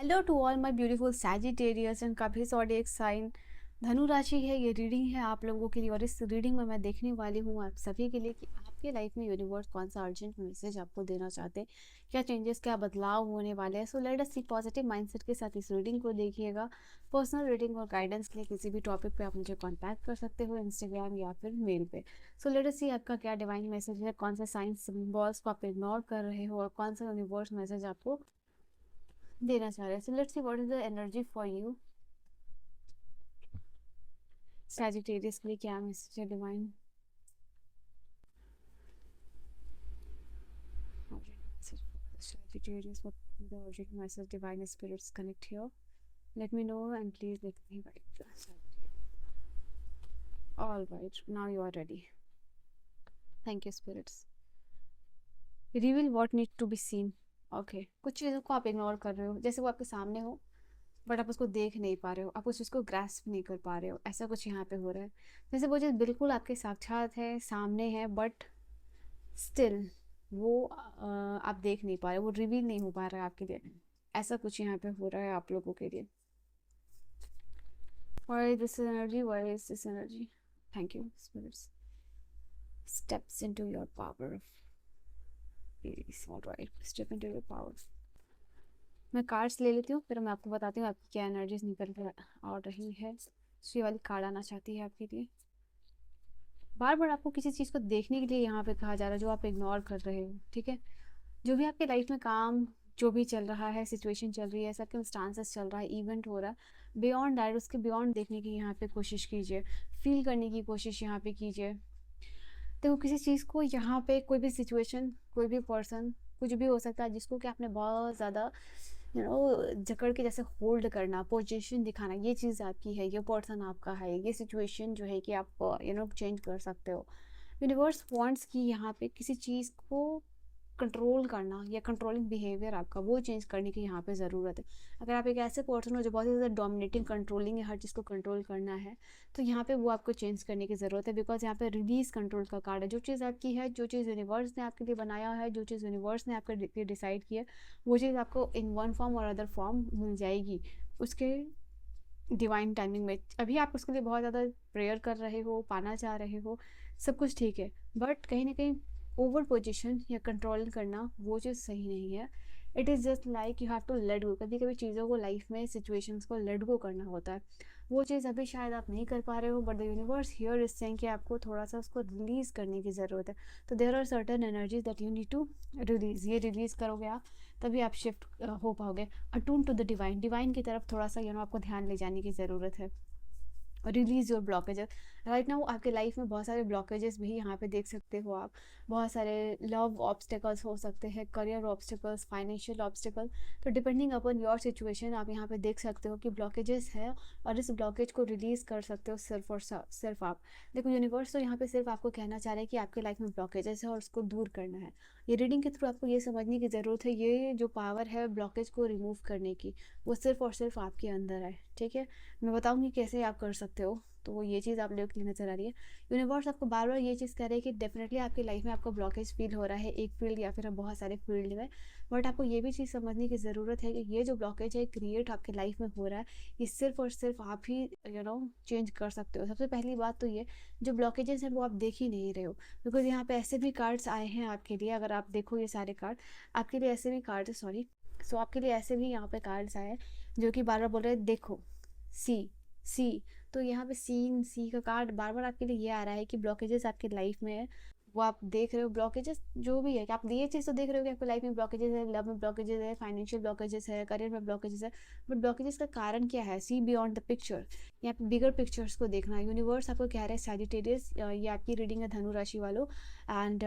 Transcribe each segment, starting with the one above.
Hello to all my beautiful Sagittarius and कभी zodiac sign धनु राशि है। ये रीडिंग है आप लोगों के लिए और इस रीडिंग में मैं देखने वाली हूँ आप सभी के लिए कि आपके लाइफ में यूनिवर्स कौन सा अर्जेंट मैसेज आपको देना चाहते हैं, क्या चेंजेस, क्या बदलाव होने वाले हैं। सो लेट अस सी पॉजिटिव माइंडसेट के साथ इस रीडिंग को देखिएगा। पर्सनल रीडिंग और गाइडेंस के लिए किसी भी टॉपिक पे आप मुझे कॉन्टैक्ट कर सकते हो, इंस्टाग्राम या फिर मेल पे। सो लेट अस सी आपका क्या डिवाइन मैसेज है, कौन सा साइंस सिंबल्स को आप इग्नोर कर रहे हो और कौन सा यूनिवर्स मैसेज आपको देना चाह रहे हैं। So let's see what is the energy for you. Sagittarius के लिए क्या मैसेज है divine? Sagittarius, what the urgent message divine spirits connect here? Let me know and please let me write. All right, now you are ready. Thank you spirits. Reveal what needs to be seen. Okay, कुछ चीज़ों को आप ignore कर रहे हो, जैसे वो आपके सामने हो बट आप उसको देख नहीं पा रहे हो, आप उस चीज़ को ग्रास्प नहीं कर पा रहे हो, ऐसा कुछ यहाँ पे हो रहा है। जैसे वो चीज़ बिल्कुल आपके साक्षात है, सामने है, बट स्टिल वो आप देख नहीं पा रहे, वो रिवील नहीं हो पा रहा है आपके लिए। ऐसा कुछ यहाँ पे हो रहा है आप लोगों के लिए। Why this energy? Why is this energy? Thank you, spirits. Steps into your power of peace. All right, step into your power. मैं कार्ड्स ले लेती हूँ, फिर मैं आपको बताती हूँ आपकी क्या एनर्जीज निकल कर आ रही है। ये वाली कार्ड आना चाहती है आपके लिए। बार बार आपको किसी चीज़ को देखने के लिए यहाँ पे कहा जा रहा है जो आप इग्नोर कर रहे हो, ठीक है। जो भी आपके लाइफ में काम जो भी चल रहा है, सिचुएशन चल रही है, सर्कमस्टांसेस चल रहा है, इवेंट हो रहा है, बियॉन्ड दैट उसके बियॉन्ड देखने की यहाँ पे कोशिश कीजिए, फील करने की कोशिश यहाँ पे कीजिए। देखो किसी चीज़ को यहाँ पे, कोई भी सिचुएशन, कोई भी पर्सन, कुछ भी हो सकता है जिसको कि आपने बहुत ज़्यादा जकड़ के जैसे होल्ड करना, पोजीशन दिखाना, ये चीज़ आपकी है, ये पर्सन आपका है, ये सिचुएशन जो है कि आप चेंज कर सकते हो। यूनिवर्स वांट्स की यहाँ पे किसी चीज़ को कंट्रोल करना या कंट्रोलिंग बिहेवियर आपका वो चेंज करने की यहाँ पे ज़रूरत है। अगर आप एक ऐसे पर्सन हो जो बहुत ही ज़्यादा डोमिनेटिंग, कंट्रोलिंग है, हर चीज़ को कंट्रोल करना है, तो यहाँ पे वो आपको चेंज करने की ज़रूरत है। बिकॉज यहाँ पे रिलीज कंट्रोल का कार्ड है। जो चीज़ आपकी है, जो चीज़ यूनिवर्स ने आपके लिए बनाया है, जो चीज़ यूनिवर्स ने आपके लिए डिसाइड की है, वो चीज़ आपको इन वन फॉर्म और अदर फॉर्म मिल जाएगी उसके डिवाइन टाइमिंग में। अभी आप उसके लिए बहुत ज़्यादा प्रेयर कर रहे हो, पाना चाह रहे हो, सब कुछ ठीक है, बट कहीं ना कहीं ओवर पोजिशन या कंट्रोल करना वो चीज़ सही नहीं है। It is just like you have to let go. कभी कभी चीज़ों को, लाइफ में सिचुएशंस को लेट गो करना होता है। वो चीज़ अभी शायद आप नहीं कर पा रहे हो, but the universe here is saying कि आपको थोड़ा सा उसको रिलीज़ करने की ज़रूरत है। तो there are certain energies that you need to release. ये रिलीज़ करोगे आप, तभी आप शिफ्ट हो पाओगे। Attune to the divine, divine की तरफ थोड़ा सा आपको ध्यान ले जाने की ज़रूरत है। Release your blockages. Right now आपके लाइफ में बहुत सारे ब्लॉकेजेस भी यहाँ पे देख सकते हो आप। बहुत सारे लव ऑब्स्टिकल्स हो सकते हैं, करियर ऑब्स्टिकल्स, फाइनेंशियल ऑब्स्टिकल। तो डिपेंडिंग अपॉन योर सिचुएशन आप यहाँ पे देख सकते हो कि ब्लॉकेजेस है और इस ब्लॉकेज को रिलीज़ कर सकते हो सिर्फ और सिर्फ आप। देखो यूनिवर्स तो यहाँ पे सिर्फ आपको कहना चाह रहे हैं कि आपके लाइफ में ब्लॉकेजेस है और उसको दूर करना है। ये रीडिंग के थ्रू आपको ये समझने की ज़रूरत है, ये जो पावर है ब्लॉकेज को रिमूव करने की, वो सिर्फ और सिर्फ आपके अंदर है, ठीक है। मैं बताऊंगी कैसे आप कर सकते हो। तो ये चीज़ आप लोगों के लिए नज़र आ रही है। यूनिवर्स आपको बार बार ये चीज़ कह रहा है कि डेफिनेटली आपकी लाइफ में आपको ब्लॉकेज फील हो रहा है, एक फील्ड या फिर बहुत सारे फील्ड में। बट आपको ये भी चीज़ समझने की ज़रूरत है कि ये जो ब्लॉकेज है क्रिएट आपके लाइफ में हो रहा है, ये सिर्फ और सिर्फ आप ही चेंज कर सकते हो। सबसे पहली बात तो ये, जो ब्लॉकेजेस हैं वो आप देख ही नहीं रहे हो। बिकॉज यहाँ पे ऐसे भी कार्ड्स आए हैं आपके लिए, अगर आप देखो ये सारे कार्ड आपके लिए ऐसे भी कार्ड है, सॉरी। सो आपके लिए ऐसे भी यहाँ पे कार्ड्स आए हैं जो कि बार बार बोल रहे हैं देखो, सी सी। तो यहाँ पे सीन सी का कार्ड बार बार आपके लिए ये आ रहा है कि ब्लॉकेजेस आपके लाइफ में है, वो आप देख रहे हो। ब्लॉकेजेस जो भी है कि आप ये चीज़ तो देख रहे हो कि आपकी लाइफ में ब्लॉकेजेस है, लव में ब्लॉकेजेस है, फाइनेंशियल ब्लॉकेजेस है, करियर में ब्लॉकेजेस है। बट ब्लॉकेजेस का कारण क्या है? See beyond the picture. यहाँ पे बिगर पिक्चर्स को देखना है। यूनिवर्स आपको कह रहा है सैजिटेरियस, ये आपकी रीडिंग है धनु राशि वालों, and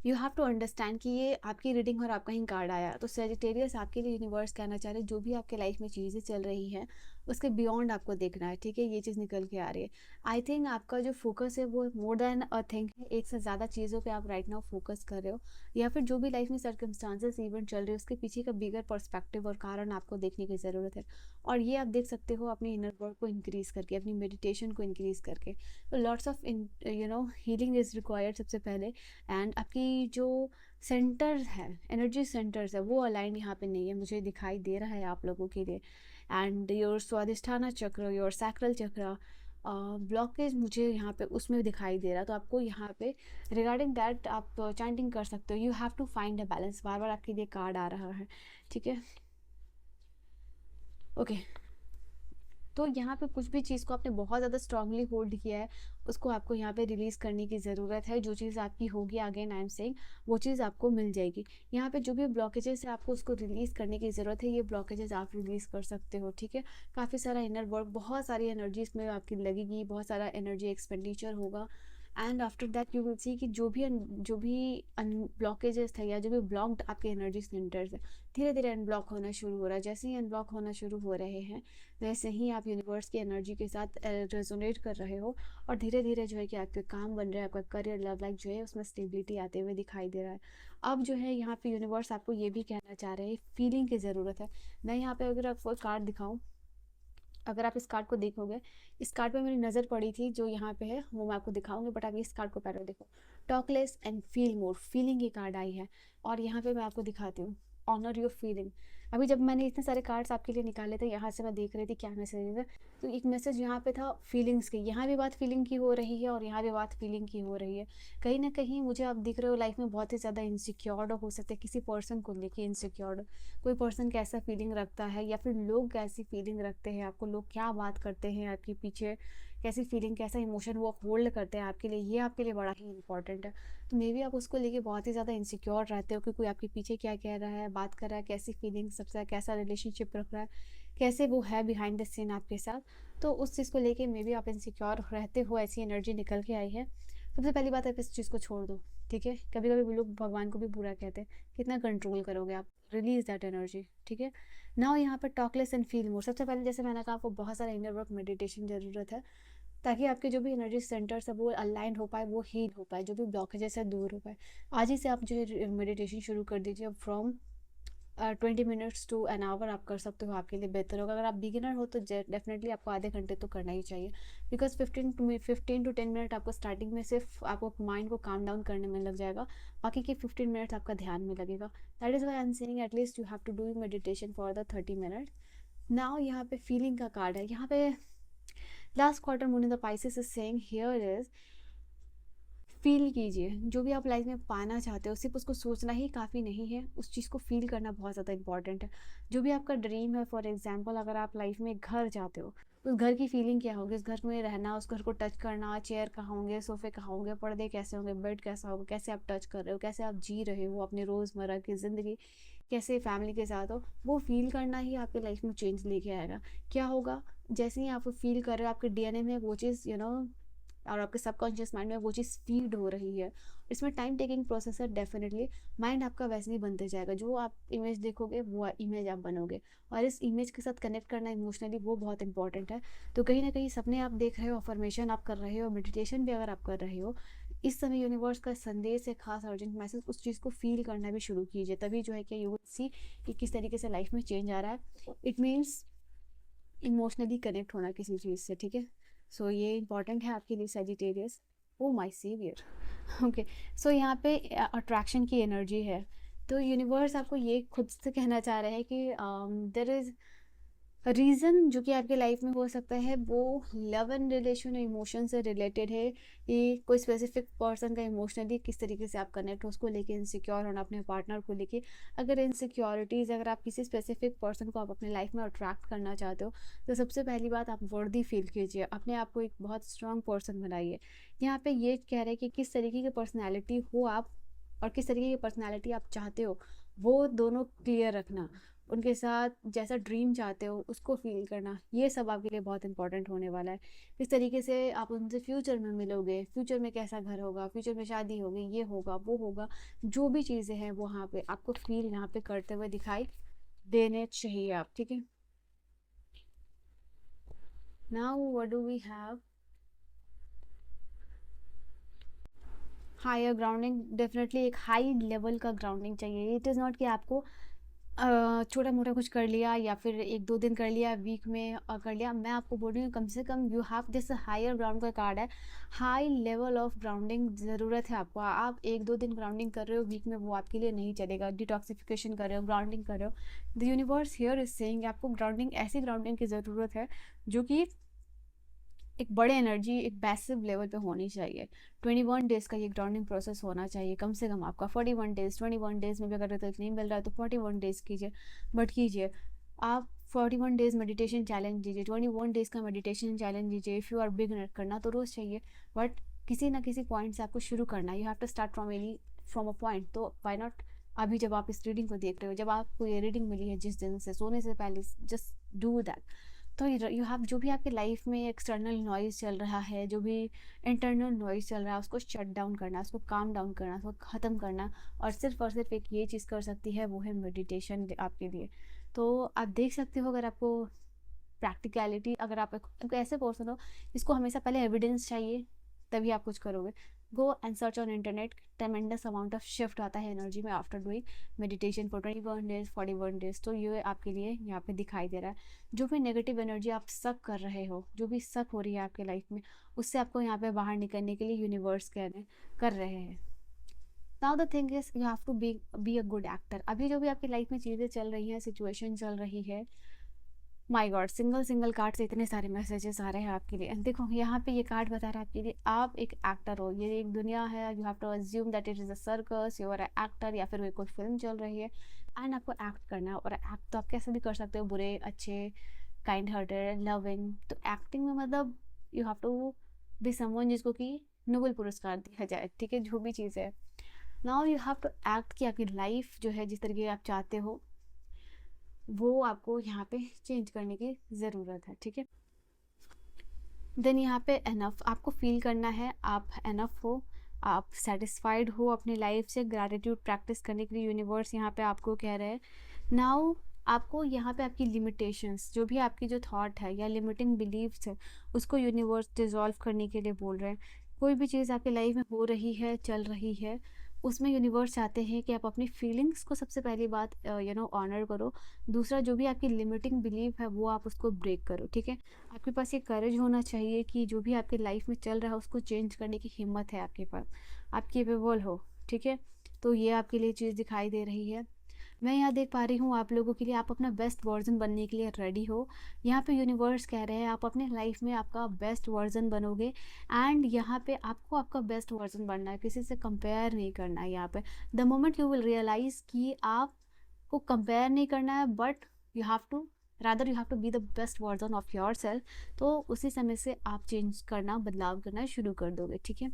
you have to understand कि ये आपकी रीडिंग और आपका ही कार्ड आया। तो सेजिटेरियस आपके लिए यूनिवर्स कहना चाह रहे हैं जो भी आपके लाइफ में चीज़ें चल रही हैं उसके बियॉन्ड आपको देखना है, ठीक है। ये चीज़ निकल के आ रही है। आई थिंक आपका जो फोकस है वो मोर देन अ थिंग है, एक से ज़्यादा चीज़ों पे आप राइट नाउ फोकस कर रहे हो, या फिर जो भी लाइफ में सर्कमस्टांसेस इवेंट चल रहे हैं उसके पीछे का बिगर पर्सपेक्टिव और कारण आपको देखने की ज़रूरत है। और ये आप देख सकते हो अपनी इनर वर्क को इंक्रीज़ करके, अपनी मेडिटेशन को इंक्रीज़ करके। तो lots of healing is required सबसे पहले। एंड आपकी जो सेंटर्स है, एनर्जी सेंटर्स है, वो अलाइन यहाँ पे नहीं है, मुझे दिखाई दे रहा है आप लोगों के लिए। एंड योर स्वादिष्ठाना चक्र, योर सैक्रल चक्र ब्लॉकेज मुझे यहाँ पे उसमें दिखाई दे रहा, तो आपको यहाँ पे रिगार्डिंग दैट आप चैंटिंग कर सकते हो, you have to find a balance. बार बार आपके लिए कार्ड आ रहा है, ठीक है, ओके। तो यहाँ पे कुछ भी चीज़ को आपने बहुत ज़्यादा स्ट्रांगली होल्ड किया है, उसको आपको यहाँ पे रिलीज़ करने की ज़रूरत है। जो चीज़ आपकी होगी, अगेन आई एम सेइंग, वो चीज़ आपको मिल जाएगी। यहाँ पे जो भी ब्लॉकेजेस है आपको उसको रिलीज़ करने की ज़रूरत है, ये ब्लॉकेजेस आप रिलीज़ कर सकते हो, ठीक है। काफ़ी सारा इनर वर्क, बहुत सारी एनर्जी इसमें आपकी लगेगी, बहुत सारा एनर्जी एक्सपेंडिचर होगा। And after that you will see कि जो भी ब्लॉकेजेस थे या जो भी ब्लॉक्ड आपके एनर्जी सेंटर्स है, धीरे धीरे अनब्लॉक होना शुरू हो रहा है। जैसे ही अनब्लॉक होना शुरू हो रहे हैं, वैसे ही आप यूनिवर्स की एनर्जी के साथ रेजोनेट कर रहे हो, और धीरे धीरे जो है कि आपके काम बन रहे हैं, आपका करियर, लव लाइफ जो है उसमें स्टेबिलिटी आते हुए दिखाई दे रहा है। अब जो है यहाँ पे यूनिवर्स आपको ये भी कहना चाह रहे हैं, फीलिंग की ज़रूरत है। मैं यहाँ पे अगर आपको कार्ड दिखाऊं, अगर आप इस कार्ड को देखोगे, इस कार्ड पे मेरी नज़र पड़ी थी, जो यहाँ पे है वो मैं आपको दिखाऊंगी, बट आप इस कार्ड को पहले देखो। Talk less and feel more, feeling की कार्ड आई है, और यहाँ पे मैं आपको दिखाती हूँ, ऑनर योर फीलिंग। अभी जब मैंने इतने सारे कार्ड्स आपके लिए निकाले थे, यहाँ से मैं देख रही थी क्या मैसेज है, तो एक मैसेज यहाँ पे था फीलिंग्स की, यहाँ भी बात फीलिंग की हो रही है और यहाँ भी बात फीलिंग की हो रही है। कहीं ना कहीं मुझे आप दिख रहे हो लाइफ में बहुत ही ज़्यादा इनसिक्योर्ड हो सकते हैं, किसी पर्सन को लेके इनसिक्योर्ड। कोई पर्सन कैसा फीलिंग रखता है, या फिर लोग कैसी फीलिंग रखते हैं, आपको लोग क्या बात करते हैं आपके पीछे, कैसी फीलिंग, कैसा इमोशन वो होल्ड करते हैं आपके लिए, ये आपके लिए बड़ा ही इंपॉर्टेंट है। तो मे बी आप उसको लेके बहुत ही ज़्यादा इनसिक्योर रहते हो कि कोई आपके पीछे क्या कह रहा है, बात कर रहा है, कैसी फीलिंग, सबसे कैसा रिलेशनशिप रख रहा है, कैसे वो है बिहाइंड द सीन आपके साथ। तो उस चीज़ को लेके मे बी आप इनसिक्योर रहते हो, ऐसी एनर्जी निकल के आई है। सबसे पहली बात, आप इस चीज़ को छोड़ दो, ठीक है। कभी कभी लोग भगवान को भी बुरा कहते हैं, कितना कंट्रोल करोगे आप, रिलीज दैट एनर्जी, ठीक है। नाउ यहाँ पर टॉकलेस एंड फील मोर, सबसे पहले जैसे मैंने कहा, आपको बहुत सारा इनर वर्क मेडिटेशन ज़रूरत है, ताकि आपके जो भी एनर्जी सेंटर्स है वो अलाइन हो पाए, वो हील हो पाए, जो भी ब्लॉकेजेस है दूर हो पाए। आज ही से आप जो है मेडिटेशन शुरू कर दीजिए, from 20 minutes to an hour आप कर सकते हो, आपके लिए बेहतर होगा। अगर आप बिगिनर हो तो डेफिनेटली आपको आधे घंटे तो करना ही चाहिए, बिकॉज 15 to 10 मिनट आपको स्टार्टिंग में सिर्फ आपको माइंड को काम डाउन करने में लग जाएगा, बाकी के 15 मिनट्स आपका ध्यान में लगेगा। That is why I am saying at least you have to do meditation for the 30 minute. Now यहाँ पे फीलिंग का कार्ड है, यहाँ पे last quarter moon in the Pisces is saying here is, feel कीजिए जो भी आप लाइफ में पाना चाहते हो, सिर्फ उसको सोचना ही काफ़ी नहीं है, उस चीज़ को फील करना बहुत ज़्यादा इंपॉर्टेंट है। जो भी आपका ड्रीम है, फॉर एग्जांपल अगर आप लाइफ में घर चाहते हो, उस घर की फीलिंग क्या होगी, उस घर में रहना, उस घर को टच करना, चेयर कहाँ होंगे, सोफे कहाँ होंगे, पर्दे कैसे होंगे, बेड कैसा होगा, कैसे आप टच कर रहे हो, कैसे आप जी रहे हो अपने रोज़मर्रा की ज़िंदगी, कैसे फैमिली के साथ हो, वो फील करना ही आपके लाइफ में चेंज लेके आएगा। क्या होगा, जैसे ही आप फील कर रहे हो, आपके डीएनए में वो चीज़ और आपके सबकॉन्शियस माइंड में वो चीज़ फीड हो रही है। इसमें टाइम टेकिंग प्रोसेस है डेफिनेटली। माइंड आपका वैसे ही बनते जाएगा, जो आप इमेज देखोगे वो इमेज आप बनोगे, और इस इमेज के साथ कनेक्ट करना इमोशनली वो बहुत इंपॉर्टेंट है। तो कहीं ना कहीं सपने आप देख रहे हो, अफर्मेशन आप कर रहे हो, मेडिटेशन भी अगर आप कर रहे हो, इस समय यूनिवर्स का संदेश है, खास अर्जेंट मैसेज, उस चीज़ को फील करना भी शुरू कीजिए, तभी जो है कि यू विल सी कि किस तरीके से लाइफ में चेंज आ रहा है। इट मीन्स इमोशनली कनेक्ट होना किसी चीज़ से, ठीक है। सो ये इंपॉर्टेंट है आपके लिए Sagittarius. Oh my saviour, okay. So यहाँ पे अट्रैक्शन की एनर्जी है, तो यूनिवर्स आपको ये खुद से कहना चाह रहे हैं कि देयर इज़ रीज़न जो कि आपके लाइफ में हो सकता है, वो लव एंड रिलेशन इमोशन से रिलेटेड है। ये कोई स्पेसिफिक पर्सन का इमोशनली किस तरीके से आप कनेक्ट हो, उसको लेके इनसिक्योर होना अपने पार्टनर को लेके। अगर इनसिक्योरिटीज़, अगर आप किसी स्पेसिफिक पर्सन को आप अपने लाइफ में अट्रैक्ट करना चाहते हो, तो सबसे पहली बात, आप वर्दी फील कीजिए, अपने आप को एक बहुत स्ट्रॉन्ग पर्सन बनाइए। यहाँ पे ये कह रहे हैं कि किस तरीके की पर्सनैलिटी हो आप, और किस तरीके की पर्सनैलिटी आप चाहते हो, वो दोनों क्लियर रखना। उनके साथ जैसा ड्रीम चाहते हो उसको फील करना, ये सब आपके लिए बहुत इंपॉर्टेंट होने वाला है। किस तरीके से आप उनसे फ्यूचर में मिलोगे, फ्यूचर में कैसा घर होगा, फ्यूचर में शादी होगी, ये होगा वो होगा, जो भी चीज़ें हैं वो वहाँ पे आपको फील यहाँ पे करते हुए दिखाई देने चाहिए आप, ठीक है। Now what do we have, higher grounding, definitely एक हाई लेवल का ग्राउंडिंग चाहिए। इट इज़ नॉट कि आपको छोटा मोटा कुछ कर लिया या फिर एक दो दिन कर लिया, वीक में कर लिया, मैं आपको बोल रही हूँ कम से कम यू हैव, जैसे हायर ग्राउंड का कार्ड है, हाई लेवल ऑफ ग्राउंडिंग ज़रूरत है आपको। आप एक दो दिन ग्राउंडिंग कर रहे हो वीक में, वो आपके लिए नहीं चलेगा। डिटॉक्सिफिकेशन कर रहे हो, ग्राउंडिंग कर रहे हो, the universe here is saying आपको ग्राउंडिंग, ऐसी ग्राउंडिंग की ज़रूरत है जो कि एक बड़े एनर्जी, एक पैसिव लेवल पे होनी चाहिए। 21 डेज़ का ये ग्राउंडिंग प्रोसेस होना चाहिए कम से कम आपका। 41 डेज़, 21 डेज़ में भी अगर रिजल्ट नहीं मिल रहा है तो 41 डेज़ कीजिए, बट कीजिए। आप 41 डेज़ मेडिटेशन चैलेंज दीजिए, 21 डेज़ का मेडिटेशन चैलेंज दीजिए। इफ़ यू आर बिगनर, करना तो रोज़ चाहिए, बट किसी ना किसी पॉइंट से आपको शुरू करना है। You have to start from a point. तो वाई नॉट, अभी जब आप इस रीडिंग को देख रहे हो, जब आपको ये रीडिंग मिली है जिस दिन से, सोने से पहले जस्ट डू दैट। तो यू हैव, जो भी आपके लाइफ में एक्सटर्नल नॉइज़ चल रहा है, जो भी इंटरनल नॉइज़ चल रहा है, उसको शट डाउन करना, उसको काम डाउन करना, उसको ख़त्म करना। और सिर्फ एक ये चीज़ कर सकती है, वो है मेडिटेशन आपके लिए। तो आप देख सकते हो, अगर आपको प्रैक्टिकलिटी, अगर आपको ऐसे पर्सन हो इसको हमेशा पहले एविडेंस चाहिए तभी आप कुछ करोगे, go and search on internet. ट्रेमेंडस amount of shift आता है एनर्जी में after doing meditation for 21 days, 41 days. तो ये आपके लिए यहाँ पे दिखाई दे रहा है। जो भी नेगेटिव एनर्जी आप सक कर रहे हो, जो भी सक हो रही है आपके लाइफ में, उससे आपको यहाँ पे बाहर निकलने के लिए यूनिवर्स कर रहे हैं। Now the thing is you have to be a good actor. अभी जो भी आपकी लाइफ में चीज़ें चल रही हैं, सिचुएशन चल रही है, my God, single single card से इतने सारे मैसेजेस आ रहे हैं आपके लिए। देखो यहाँ पे ये कार्ड बता रहा है आपके लिए, आप एक एक्टर हो, ये एक दुनिया है। You have to assume that it is a circus, you are a actor, या फिर कोई फिल्म चल रही है एंड आपको एक्ट करना है। और एक्ट तो आप कैसे भी कर सकते हो, बुरे, अच्छे, काइंड हार्टेड, लविंग। तो एक्टिंग में मतलब you have to be someone जिसको कि नोबेल पुरस्कार दिया जाए, ठीक है, जो भी चीज़ है। Now you have to act कि आपकी लाइफ जो है जिस तरीके आप चाहते हो वो आपको यहाँ पे चेंज करने की ज़रूरत है, ठीक है। देन यहाँ पे एनफ आपको फील करना है, आप एनफ हो, आप सेटिस्फाइड हो अपनी लाइफ से। ग्रैटिट्यूड प्रैक्टिस करने के लिए यूनिवर्स यहाँ पे आपको कह रहे हैं। नाउ आपको यहाँ पे आपकी लिमिटेशंस, जो भी आपकी जो थॉट है या लिमिटिंग बिलीव्स है, उसको यूनिवर्स डिज़ोल्व करने के लिए बोल रहे हैं। कोई भी चीज़ आपकी लाइफ में हो रही है, चल रही है, उसमें यूनिवर्स चाहते हैं कि आप अपनी फीलिंग्स को सबसे पहली बात ऑनर करो। दूसरा, जो भी आपकी लिमिटिंग बिलीव है वो आप उसको ब्रेक करो, ठीक है। आपके पास ये करेज होना चाहिए कि जो भी आपके लाइफ में चल रहा है उसको चेंज करने की हिम्मत है आपके पास, आप केपेबल हो, ठीक है। तो ये आपके लिए चीज़ दिखाई दे रही है। मैं यहाँ देख पा रही हूँ आप लोगों के लिए, आप अपना बेस्ट वर्जन बनने के लिए रेडी हो। यहाँ पे यूनिवर्स कह रहे हैं आप अपने लाइफ में आपका बेस्ट वर्जन बनोगे। एंड यहाँ पे आपको आपका बेस्ट वर्जन बनना है, किसी से कंपेयर नहीं करना है। यहाँ पे the moment you will realise कि आपको कंपेयर नहीं करना है, but you have to, rather you have to be the best version of yourself. तो उसी समय से आप चेंज करना, बदलाव करना शुरू कर दोगे, ठीक है।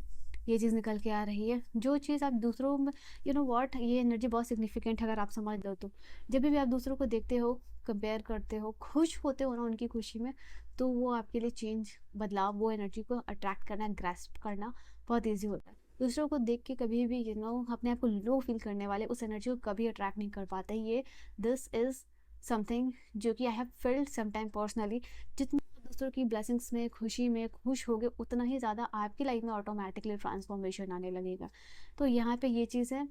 ये चीज़ निकल के आ रही है। जो चीज़ आप दूसरों में, यू नो व्हाट, ये एनर्जी बहुत सिग्निफिकेंट है अगर आप समझ लो तो। जब भी आप दूसरों को देखते हो, कंपेयर करते हो, खुश होते हो ना उनकी खुशी में, तो वो आपके लिए चेंज, बदलाव, वो एनर्जी को अट्रैक्ट करना, ग्रैस्प करना बहुत ईजी होता है। दूसरों को देख के कभी भी अपने आप को लो फील करने वाले उस एनर्जी को कभी अट्रैक्ट नहीं कर पाते। ये दिस इज़ समथिंग जो कि I have field sometime personally. जितना दूसरों की ब्लेसिंग्स में, खुशी में खुश होगे, उतना ही ज़्यादा आपकी लाइफ में ऑटोमेटिकली ट्रांसफॉर्मेशन आने लगेगा। तो यहाँ पे ये चीज़ है।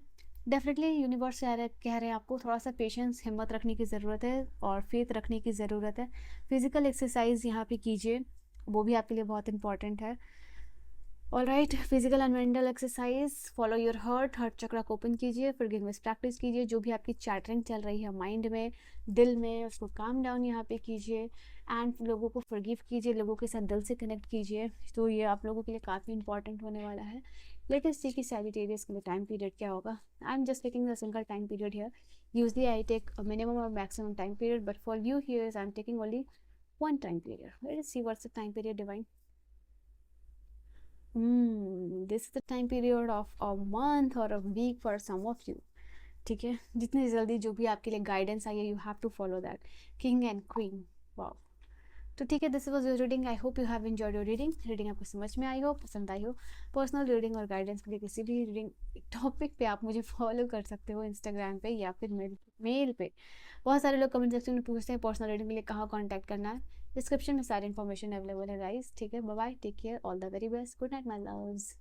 डेफिनेटली यूनिवर्स कह रहे हैं आपको थोड़ा सा पेशेंस, हिम्मत रखने की ज़रूरत है और फेथ रखने की ज़रूरत है। फिजिकल एक्सरसाइज यहाँ पे कीजिए, वो भी आपके लिए बहुत इंपॉर्टेंट है। All right, physical and mental exercise, follow your heart चक्र को ओपन कीजिए, फॉरगिवनेस प्रैक्टिस कीजिए। जो भी आपकी चैटरिंग चल रही है माइंड में, दिल में, उसको काम डाउन यहाँ पे कीजिए। एंड लोगों को फॉरगिव कीजिए, लोगों के साथ दिल से कनेक्ट कीजिए। तो ये आप लोगों के लिए काफ़ी इंपॉर्टेंट होने वाला है। लेटेस्ट सी कि सैजिटेरियस के लिए टाइम पीरियड क्या होगा। I am just taking the single time period here. Usually I take a minimum और maximum time period, but for you here I am taking only one time period. Let's see what's the time period, divine. This is the time period of a month or a week for some of you. ठीक है, जितनी जल्दी जो भी आपके लिए guidance आई है, you have to follow that. King and queen, wow. तो ठीक है, this was your reading. I hope you have enjoyed your reading आपको समझ में आई हो, पसंद आई हो। पर्सनल रीडिंग और गाइडेंस के लिए किसी भी रीडिंग टॉपिक पे आप मुझे फॉलो कर सकते हो इंस्टाग्राम पे या फिर मेल पे। बहुत सारे लोग कमेंट सेक्शन में पूछते हैं पर्सनल रीडिंग के लिए कहाँ कॉन्टैक्ट करना है। डिस्क्रिप्शन में सारी इन्फॉर्मेशन अवेलेबल है गाइस, ठीक है। Bye bye, take care, all the very best, good night my loves.